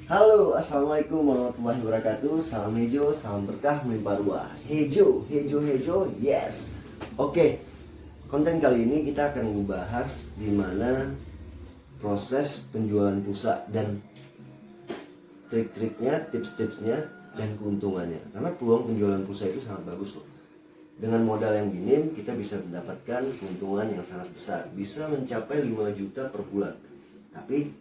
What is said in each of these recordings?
Halo, assalamualaikum warahmatullahi wabarakatuh. Salam hijau, salam berkah melimpah ruah. Hijau, hijau, hijau, yes. Oke, konten kali ini kita akan membahas gimana proses penjualan pulsa dan trik-triknya, tips-tipsnya, dan keuntungannya. Karena peluang penjualan pulsa itu sangat bagus loh. Dengan modal yang minim, kita bisa mendapatkan keuntungan yang sangat besar. Bisa mencapai 5 juta per bulan. Tapi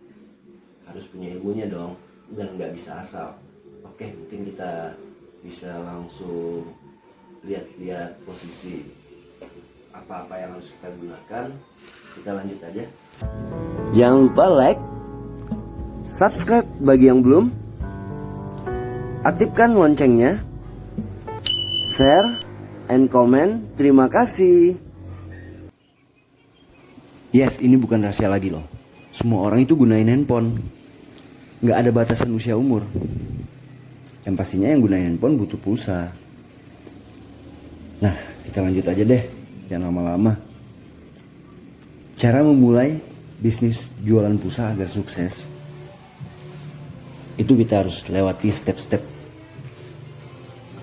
harus punya ilmunya dong, dan nggak bisa asal. Oke, mungkin kita bisa langsung lihat-lihat posisi apa-apa yang harus kita gunakan. Kita lanjut aja. Jangan lupa like, subscribe bagi yang belum, aktifkan loncengnya, share, and comment. Terima kasih. Yes, ini bukan rahasia lagi loh. Semua orang itu gunain handphone. Nggak ada batasan usia umur. Yang pastinya yang gunain handphone butuh pulsa. Nah, kita lanjut aja deh, jangan lama-lama. Cara memulai bisnis jualan pulsa agar sukses, itu kita harus lewati step-step.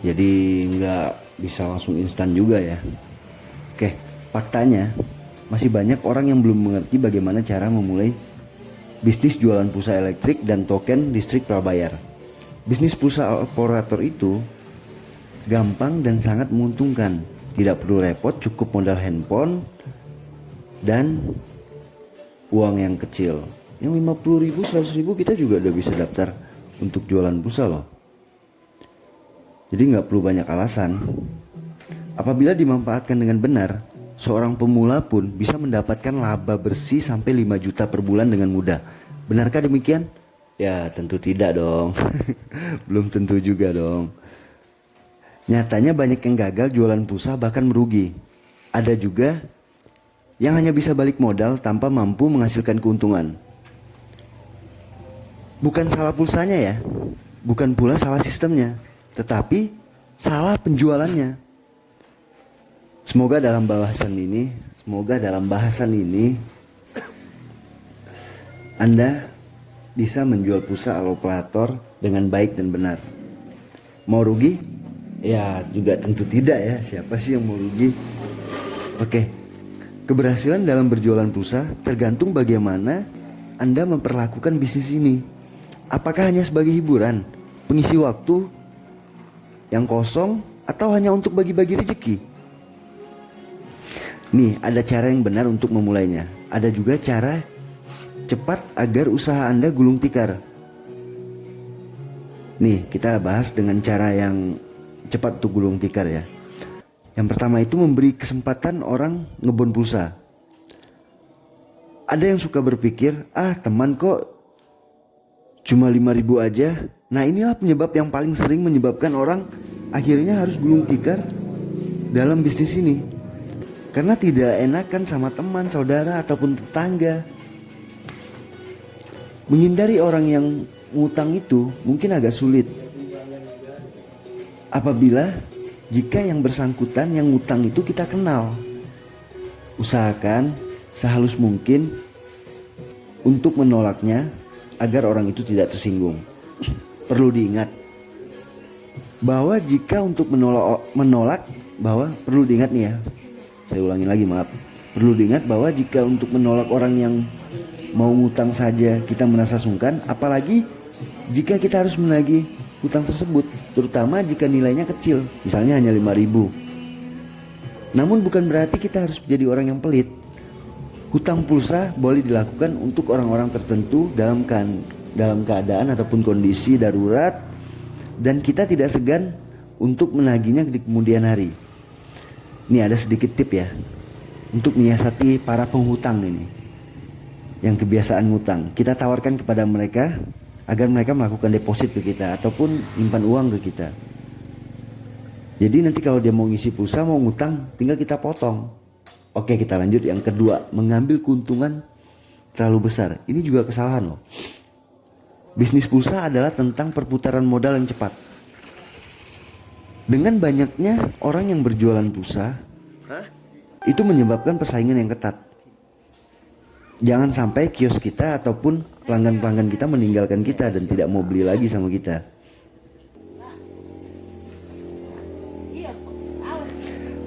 Jadi nggak bisa langsung instan juga ya. Oke, faktanya masih banyak orang yang belum mengerti bagaimana cara memulai bisnis jualan pulsa elektrik dan token listrik prabayar. Bisnis pulsa operator itu gampang dan sangat menguntungkan. Tidak perlu repot, cukup modal handphone dan uang yang kecil. Yang 50.000, 100.000 kita juga udah bisa daftar untuk jualan pulsa loh. Jadi nggak perlu banyak alasan. Apabila dimanfaatkan dengan benar, seorang pemula pun bisa mendapatkan laba bersih sampai 5 juta per bulan dengan mudah. Benarkah demikian? Ya tentu tidak dong. Belum tentu juga dong. Nyatanya banyak yang gagal jualan pulsa bahkan merugi. Ada juga yang hanya bisa balik modal tanpa mampu menghasilkan keuntungan. Bukan salah pulsanya ya, bukan pula salah sistemnya, tetapi salah penjualannya. Semoga dalam bahasan ini Anda bisa menjual pulsa operator dengan baik dan benar. Mau rugi? Ya juga tentu tidak ya, siapa sih yang mau rugi? Oke, keberhasilan dalam berjualan pulsa tergantung bagaimana Anda memperlakukan bisnis ini. Apakah hanya sebagai hiburan, pengisi waktu yang kosong, atau hanya untuk bagi-bagi rezeki? Nih, ada cara yang benar untuk memulainya. Ada juga cara cepat agar usaha Anda gulung tikar. Nih, kita bahas dengan cara yang cepat untuk gulung tikar ya. Yang pertama itu memberi kesempatan orang ngebon pulsa. Ada yang suka berpikir, teman kok cuma 5.000 aja. Nah, inilah penyebab yang paling sering menyebabkan orang akhirnya harus gulung tikar dalam bisnis ini. Karena tidak enakan sama teman, saudara, ataupun tetangga. Menghindari orang yang ngutang itu mungkin agak sulit. Apabila jika yang bersangkutan yang ngutang itu kita kenal. Usahakan sehalus mungkin untuk menolaknya agar orang itu tidak tersinggung. Perlu diingat bahwa jika untuk menolak bahwa perlu diingat nih ya. Saya ulangi lagi, maaf. Perlu diingat bahwa jika untuk menolak orang yang mau ngutang saja kita merasa sungkan, apalagi jika kita harus menagih hutang tersebut, terutama jika nilainya kecil, misalnya hanya 5.000. Namun bukan berarti kita harus menjadi orang yang pelit. Hutang pulsa boleh dilakukan untuk orang-orang tertentu dalam keadaan ataupun kondisi darurat, dan kita tidak segan untuk menagihnya di kemudian hari. Ini ada sedikit tip ya untuk menyiasati para penghutang ini yang kebiasaan ngutang. Kita tawarkan kepada mereka agar mereka melakukan deposit ke kita ataupun nyimpan uang ke kita. Jadi nanti kalau dia mau ngisi pulsa, mau ngutang, tinggal kita potong. Oke, kita lanjut yang kedua, mengambil keuntungan terlalu besar. Ini juga kesalahan loh. Bisnis pulsa adalah tentang perputaran modal yang cepat. Dengan banyaknya orang yang berjualan pulsa, itu menyebabkan persaingan yang ketat. Jangan sampai kios kita ataupun pelanggan-pelanggan kita meninggalkan kita dan tidak mau beli lagi sama kita.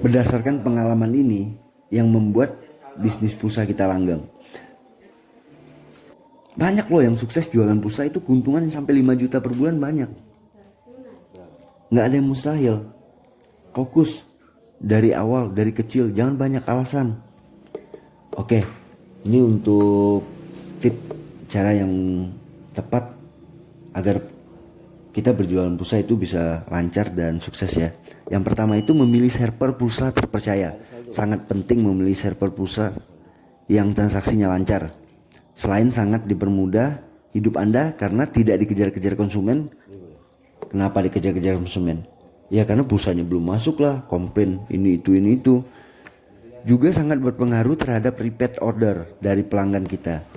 Berdasarkan pengalaman ini yang membuat bisnis pulsa kita langgeng. Banyak loh yang sukses jualan pulsa itu keuntungan sampai 5 juta per bulan, banyak. Nggak ada yang mustahil. Fokus dari awal, dari kecil, jangan banyak alasan. Oke, ini untuk tip cara yang tepat agar kita berjualan pulsa itu bisa lancar dan sukses ya. Yang pertama itu memilih server pulsa terpercaya. Sangat penting memilih server pulsa yang transaksinya lancar. Selain sangat dipermudah hidup Anda karena tidak dikejar-kejar konsumen. Kenapa dikejar-kejar konsumen? Ya karena pulsanya belum masuk lah, komplain ini itu. Juga sangat berpengaruh terhadap repeat order dari pelanggan kita.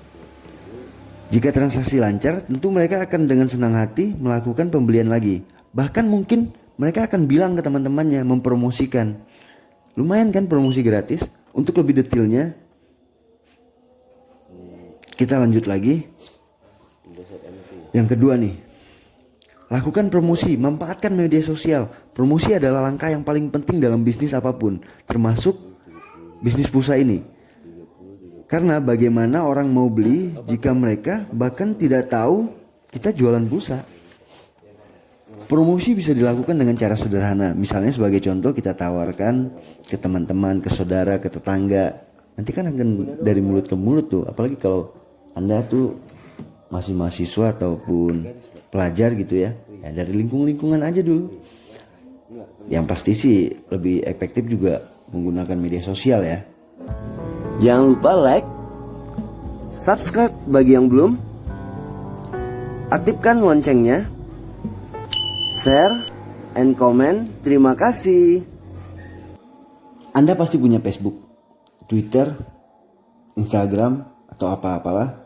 Jika transaksi lancar, tentu mereka akan dengan senang hati melakukan pembelian lagi. Bahkan mungkin mereka akan bilang ke teman-temannya, mempromosikan. Lumayan kan promosi gratis? Untuk lebih detailnya, kita lanjut lagi. Yang kedua nih, lakukan promosi, manfaatkan media sosial. Promosi adalah langkah yang paling penting dalam bisnis apapun, termasuk bisnis pulsa ini. Karena bagaimana orang mau beli jika mereka bahkan tidak tahu kita jualan pulsa. Promosi bisa dilakukan dengan cara sederhana. Misalnya sebagai contoh kita tawarkan ke teman-teman, ke saudara, ke tetangga. Nanti kan akan dari mulut ke mulut tuh. Apalagi kalau Anda tuh masih mahasiswa ataupun pelajar gitu ya. Ya dari lingkungan aja dulu. Yang pasti sih lebih efektif juga menggunakan media sosial ya. Jangan lupa like, subscribe bagi yang belum, aktifkan loncengnya, share, and comment. Terima kasih. Anda pasti punya Facebook, Twitter, Instagram, atau apa-apalah.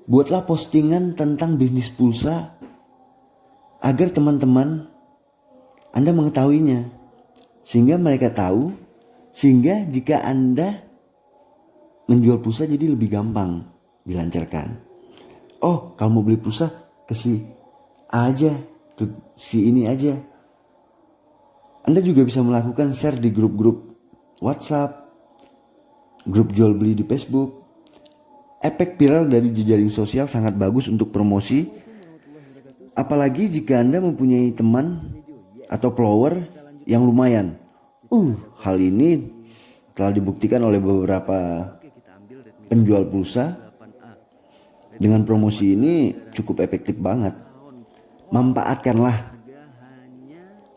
Buatlah postingan tentang bisnis pulsa agar teman-teman Anda mengetahuinya, sehingga mereka tahu, sehingga jika Anda menjual pulsa jadi lebih gampang dilancarkan. Oh, kalau mau beli pulsa ke si A aja, ke si ini aja. Anda juga bisa melakukan share di grup-grup WhatsApp, grup jual beli di Facebook. Efek viral dari jejaring sosial sangat bagus untuk promosi. Apalagi jika Anda mempunyai teman atau follower yang lumayan. Hal ini telah dibuktikan oleh beberapa penjual pulsa. Dengan promosi ini cukup efektif banget. Manfaatkanlah.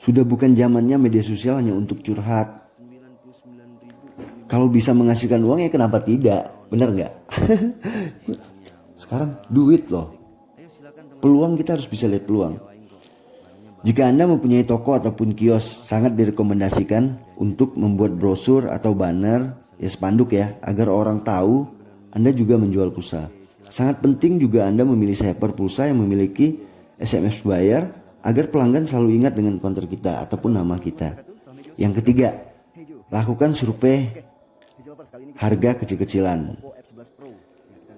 Sudah bukan zamannya media sosial hanya untuk curhat. Kalau bisa menghasilkan uang ya kenapa tidak? Benar nggak? Sekarang duit loh. Peluang, kita harus bisa lihat peluang. Jika Anda mempunyai toko ataupun kios, sangat direkomendasikan untuk membuat brosur atau banner, ya spanduk ya, agar orang tahu Anda juga menjual pulsa. Sangat penting juga Anda memilih server pulsa yang memiliki SMS bayar agar pelanggan selalu ingat dengan konter kita ataupun nama kita. Yang ketiga, lakukan survei harga kecil-kecilan.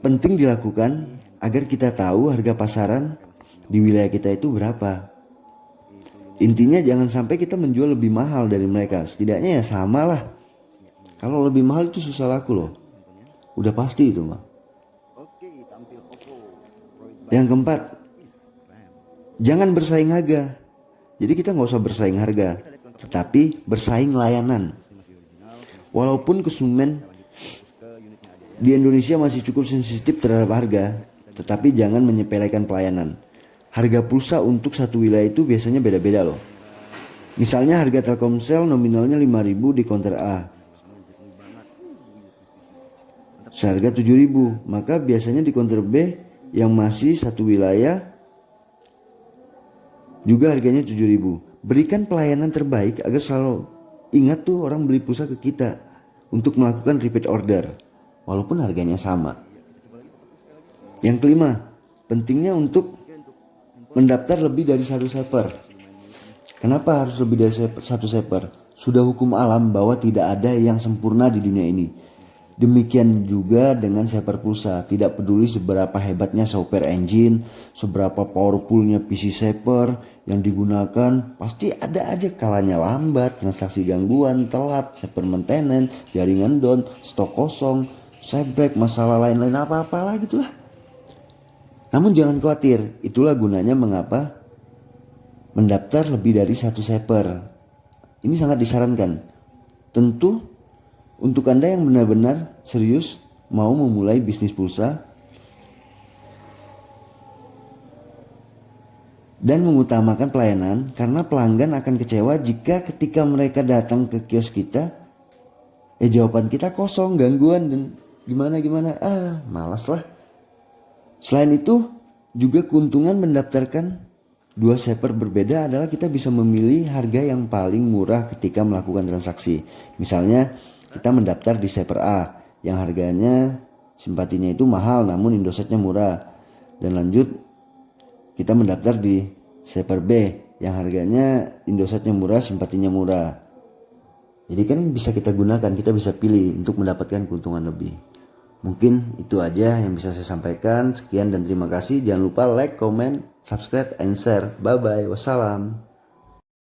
Penting dilakukan agar kita tahu harga pasaran di wilayah kita itu berapa. Intinya jangan sampai kita menjual lebih mahal dari mereka. Setidaknya ya sama lah. Kalau lebih mahal itu susah laku loh. Udah pasti itu mah. Yang keempat, jangan bersaing harga. Jadi kita nggak usah bersaing harga, tetapi bersaing layanan. Walaupun konsumen di Indonesia masih cukup sensitif terhadap harga, tetapi jangan menyepelekan pelayanan. Harga pulsa untuk satu wilayah itu biasanya beda-beda loh. Misalnya harga Telkomsel nominalnya 5.000 di counter A, seharga 7.000, maka biasanya di counter B yang masih satu wilayah juga harganya 7.000. Berikan pelayanan terbaik agar selalu ingat tuh orang beli pulsa ke kita untuk melakukan repeat order walaupun harganya sama. Yang kelima, pentingnya untuk mendaftar lebih dari satu server. Kenapa harus lebih dari satu server? Sudah hukum alam bahwa tidak ada yang sempurna di dunia ini. Demikian juga dengan Shaper pulsa, tidak peduli seberapa hebatnya software engine, seberapa powerfulnya PC Shaper yang digunakan, pasti ada aja kalanya lambat, transaksi gangguan, telat, Shaper maintenance, jaringan down, stok kosong, setback, masalah lain-lain apa-apa lah gitulah. Namun jangan khawatir, itulah gunanya mengapa mendaftar lebih dari satu Shaper. Ini sangat disarankan. Tentu untuk Anda yang benar-benar serius mau memulai bisnis pulsa dan mengutamakan pelayanan, karena pelanggan akan kecewa jika ketika mereka datang ke kios kita jawaban kita kosong, gangguan dan gimana malas lah. Selain itu juga keuntungan mendaftarkan dua Shaper berbeda adalah kita bisa memilih harga yang paling murah ketika melakukan transaksi. Misalnya kita mendaftar di Shaper A yang harganya simpatinya itu mahal namun Indosatnya murah, dan lanjut kita mendaftar di Shaper B yang harganya Indosatnya murah, simpatinya murah. Jadi kan bisa kita gunakan, kita bisa pilih untuk mendapatkan keuntungan lebih. Mungkin itu aja yang bisa saya sampaikan. Sekian dan terima kasih. Jangan lupa like, comment, subscribe, and share. Bye bye. Wassalam.